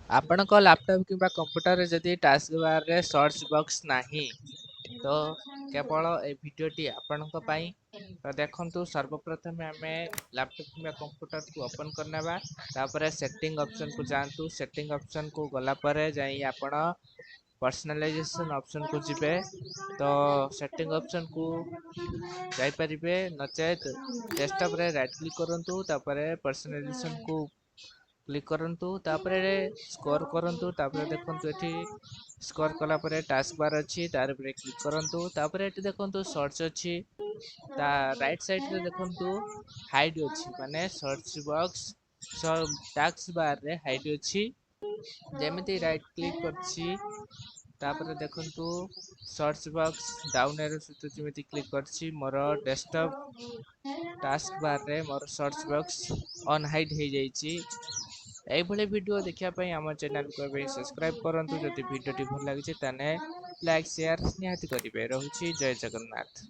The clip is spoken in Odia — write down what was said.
ଆପଣଙ୍କ ଲାପଟପ୍ କିମ୍ବା କମ୍ପ୍ୟୁଟରରେ ଯଦି ଟାସ୍କ ବାରରେ ସର୍ଚ୍ଚ ବକ୍ସ ନାହିଁ ତ କେବଳ ଏ ଭିଡ଼ିଓଟି ଆପଣଙ୍କ ପାଇଁ। ତ ଦେଖନ୍ତୁ, ସର୍ବପ୍ରଥମେ ଆମେ ଲାପଟପ୍ କିମ୍ବା କମ୍ପ୍ୟୁଟରକୁ ଓପନ୍ କରିନେବା। ତାପରେ ସେଟିଂ ଅପସନ୍କୁ ଯାଆନ୍ତୁ। ସେଟିଂ ଅପସନ୍କୁ ଗଲା ପରେ ଯାଇ ଆପଣ ପର୍ସନାଲାଇଜେସନ୍ ଅପସନ୍କୁ ଯିବେ। ତ ସେଟିଂ ଅପସନ୍କୁ ଯାଇପାରିବେ, ନଚେତ୍ ଡେସ୍କଟପ୍ରେ ରାଇଟ୍ କ୍ଲିକ୍ କରନ୍ତୁ, ତାପରେ ପର୍ସନାଲାଇଜେସନ୍କୁ କ୍ଲିକ୍ କରନ୍ତୁ, ତାପରେ ସ୍କୋର କରନ୍ତୁ। ତାପରେ ଦେଖନ୍ତୁ, ଏଠି ସ୍କୋର କଲା ପରେ ଟାସ୍କ ବାର୍ ଅଛି, ତାର ଉପରେ କ୍ଲିକ୍ କରନ୍ତୁ। ତାପରେ ଏଠି ଦେଖନ୍ତୁ ସର୍ଚ୍ଚ ଅଛି, ତା ରାଇଟ୍ ସାଇଡ୍ରେ ଦେଖନ୍ତୁ ହାଇଡ୍ ଅଛି, ମାନେ ସର୍ଚ୍ଚ ବକ୍ସ ଟାସ୍କ ବାର୍ରେ ହାଇଡ୍ ଅଛି। ଯେମିତି ରାଇଟ୍ କ୍ଲିକ୍ କରିଛି, ତାପରେ ଦେଖନ୍ତୁ ସର୍ଚ୍ଚ ବକ୍ସ ଡାଉନ୍ ଏରୋ ସହିତ ଯେମିତି କ୍ଲିକ୍ କରିଛି, ମୋର ଡେସ୍କଟପ୍ ଟାସ୍କ ବାର୍ରେ ମୋର ସର୍ଚ୍ଚ ବକ୍ସ ଅନ୍ ହାଇଡ୍ ହେଇଯାଇଛି। এইଭଳି ଭିଡ଼ିଓ ଦେଖିବା ପାଇଁ ଆମ ଚ୍ୟାନେଲକୁ ଏବେ ସବସ୍କ୍ରାଇବ୍ କରନ୍ତୁ। ଯଦି ଭିଡ଼ିଓଟି ଭଲ ଲାଗିଛି ତାହେଲେ ଲାଇକ୍ ସେୟାର ନିହାତି କରିବେ। ରହୁଛି, ଜୟ ଜଗନ୍ନାଥ।